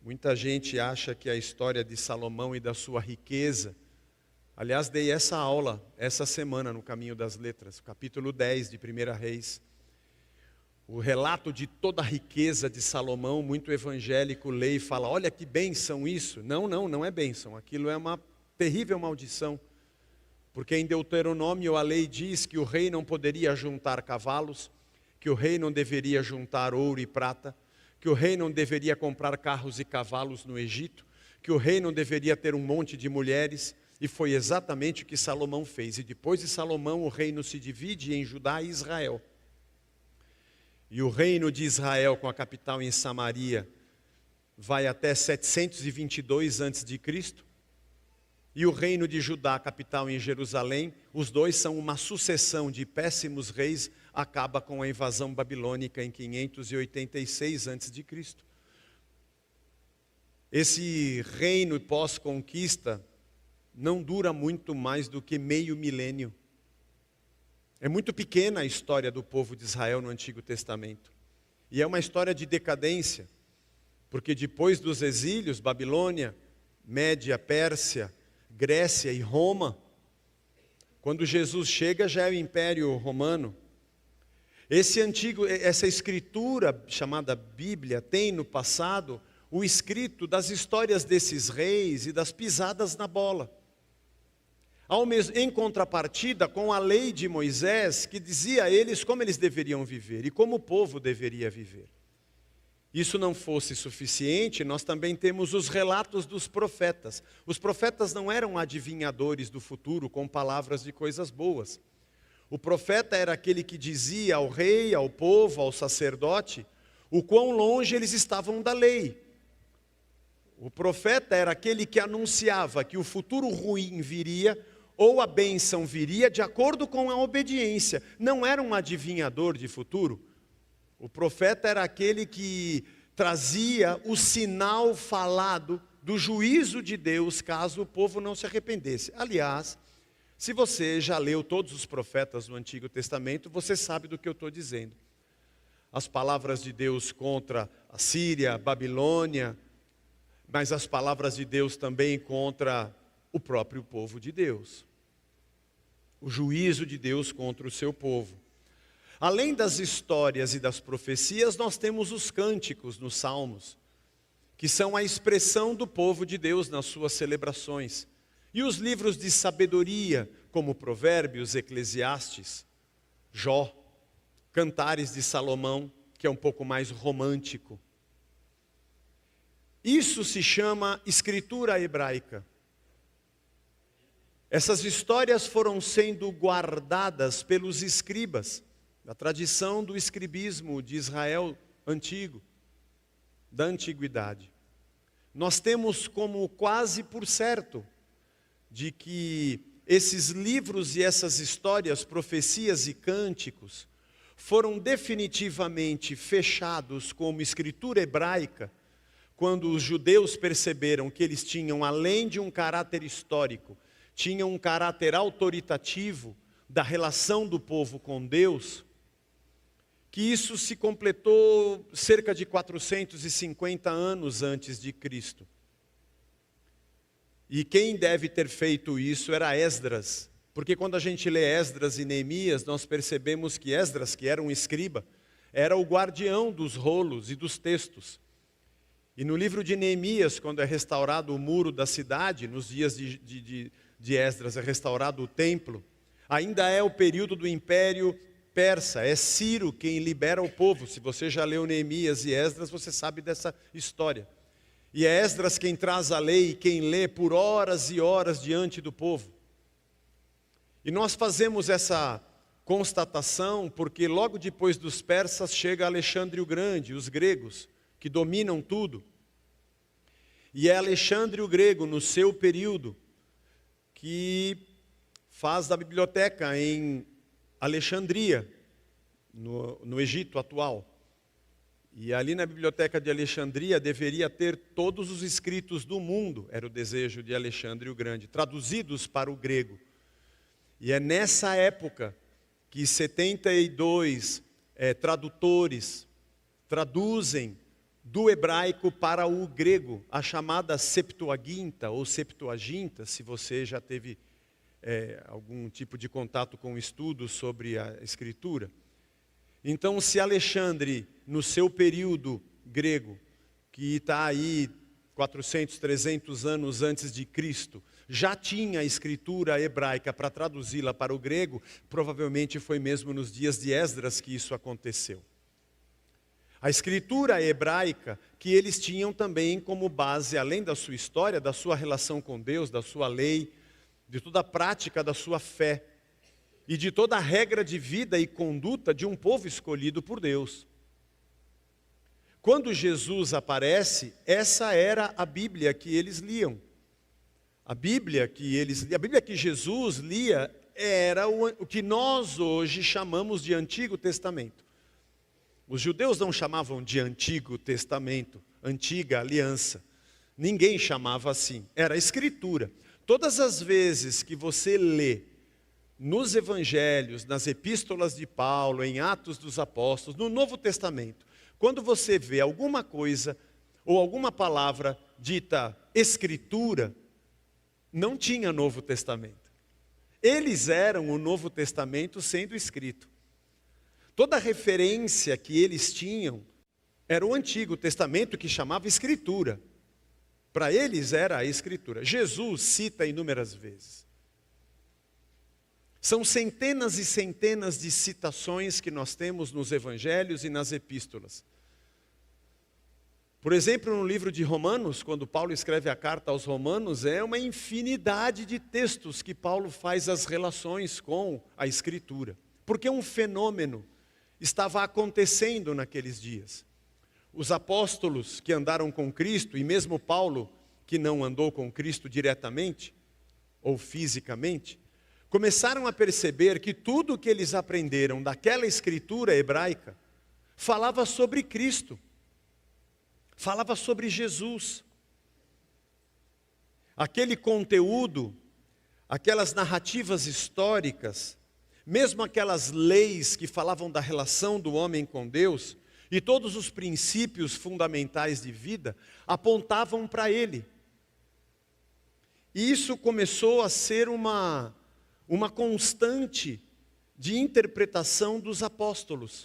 Muita gente acha que a história de Salomão e da sua riqueza... Aliás, dei essa aula essa semana no Caminho das Letras, capítulo 10 de 1 Reis. O relato de toda a riqueza de Salomão, muito evangélico, lê e fala, olha que bênção isso. Não é bênção, aquilo é uma terrível maldição. Porque em Deuteronômio a lei diz que o rei não poderia juntar cavalos, que o rei não deveria juntar ouro e prata, que o rei não deveria comprar carros e cavalos no Egito, que o rei não deveria ter um monte de mulheres, e foi exatamente o que Salomão fez. E depois de Salomão o reino se divide em Judá e Israel. E o reino de Israel, com a capital em Samaria, vai até 722 a.C., e o reino de Judá, capital em Jerusalém, os dois são uma sucessão de péssimos reis, acaba com a invasão babilônica em 586 a.C. Esse reino pós-conquista não dura muito mais do que meio milênio. É muito pequena a história do povo de Israel no Antigo Testamento. E é uma história de decadência, porque depois dos exílios, Babilônia, Média, Pérsia, Grécia e Roma, quando Jesus chega já é o Império Romano. Essa escritura chamada Bíblia tem no passado o escrito das histórias desses reis e das pisadas na bola. Em contrapartida com a lei de Moisés, que dizia a eles como eles deveriam viver e como o povo deveria viver. Isso não fosse suficiente, nós também temos os relatos dos profetas. Os profetas não eram adivinhadores do futuro com palavras de coisas boas. O profeta era aquele que dizia ao rei, ao povo, ao sacerdote, o quão longe eles estavam da lei. O profeta era aquele que anunciava que o futuro ruim viria, ou a bênção viria de acordo com a obediência. Não era um adivinhador de futuro. O profeta era aquele que trazia o sinal falado do juízo de Deus, caso o povo não se arrependesse. Aliás, se você já leu todos os profetas do Antigo Testamento, você sabe do que eu estou dizendo. As palavras de Deus contra a Síria, a Babilônia, mas as palavras de Deus também contra o próprio povo de Deus. O juízo de Deus contra o seu povo. Além das histórias e das profecias, nós temos os cânticos nos Salmos, que são a expressão do povo de Deus nas suas celebrações. E os livros de sabedoria, como Provérbios, Eclesiastes, Jó, Cantares de Salomão, que é um pouco mais romântico. Isso se chama escritura hebraica. Essas histórias foram sendo guardadas pelos escribas, da tradição do escribismo de Israel antigo, da antiguidade. Nós temos como quase por certo de que esses livros e essas histórias, profecias e cânticos, foram definitivamente fechados como escritura hebraica, quando os judeus perceberam que eles tinham, além de um caráter histórico, tinham um caráter autoritativo da relação do povo com Deus, que isso se completou cerca de 450 anos antes de Cristo. E quem deve ter feito isso era Esdras, porque quando a gente lê Esdras e Neemias, nós percebemos que Esdras, que era um escriba, era o guardião dos rolos e dos textos. E no livro de Neemias, quando é restaurado o muro da cidade, nos dias de Esdras é restaurado o templo, ainda é o período do Império Persa, é Ciro quem libera o povo. Se você já leu Neemias e Esdras, você sabe dessa história. E é Esdras quem traz a lei e quem lê por horas e horas diante do povo. E nós fazemos essa constatação porque logo depois dos persas chega Alexandre o Grande, os gregos, que dominam tudo. E é Alexandre o Grego, no seu período, que faz da biblioteca em Alexandria, no Egito atual. E ali na biblioteca de Alexandria deveria ter todos os escritos do mundo, era o desejo de Alexandre o Grande, traduzidos para o grego. E é nessa época que 72 tradutores traduzem do hebraico para o grego, a chamada Septuaginta ou Septuaginta, se você já teve algum tipo de contato com estudos sobre a Escritura. Então, se Alexandre, no seu período grego, que está aí 400, 300 anos antes de Cristo, já tinha a escritura hebraica para traduzi-la para o grego, provavelmente foi mesmo nos dias de Esdras que isso aconteceu. A escritura hebraica que eles tinham também como base, além da sua história, da sua relação com Deus, da sua lei, de toda a prática da sua fé e de toda a regra de vida e conduta de um povo escolhido por Deus. Quando Jesus aparece, essa era a Bíblia que eles liam. A Bíblia que Jesus lia era o que nós hoje chamamos de Antigo Testamento. Os judeus não chamavam de Antigo Testamento, Antiga Aliança. Ninguém chamava assim, era a Escritura. Todas as vezes que você lê nos Evangelhos, nas Epístolas de Paulo, em Atos dos Apóstolos, no Novo Testamento, quando você vê alguma coisa ou alguma palavra dita Escritura, não tinha Novo Testamento. Eles eram o Novo Testamento sendo escrito. Toda referência que eles tinham era o Antigo Testamento que chamava Escritura. Para eles era a Escritura. Jesus cita inúmeras vezes. São centenas e centenas de citações que nós temos nos Evangelhos e nas Epístolas. Por exemplo, no livro de Romanos, quando Paulo escreve a carta aos Romanos, é uma infinidade de textos que Paulo faz as relações com a Escritura. Porque um fenômeno estava acontecendo naqueles dias. Os apóstolos que andaram com Cristo, e mesmo Paulo, que não andou com Cristo diretamente, ou fisicamente, começaram a perceber que tudo o que eles aprenderam daquela escritura hebraica, falava sobre Cristo, falava sobre Jesus. Aquele conteúdo, aquelas narrativas históricas, mesmo aquelas leis que falavam da relação do homem com Deus, e todos os princípios fundamentais de vida, apontavam para Ele. E isso começou a ser uma constante de interpretação dos apóstolos.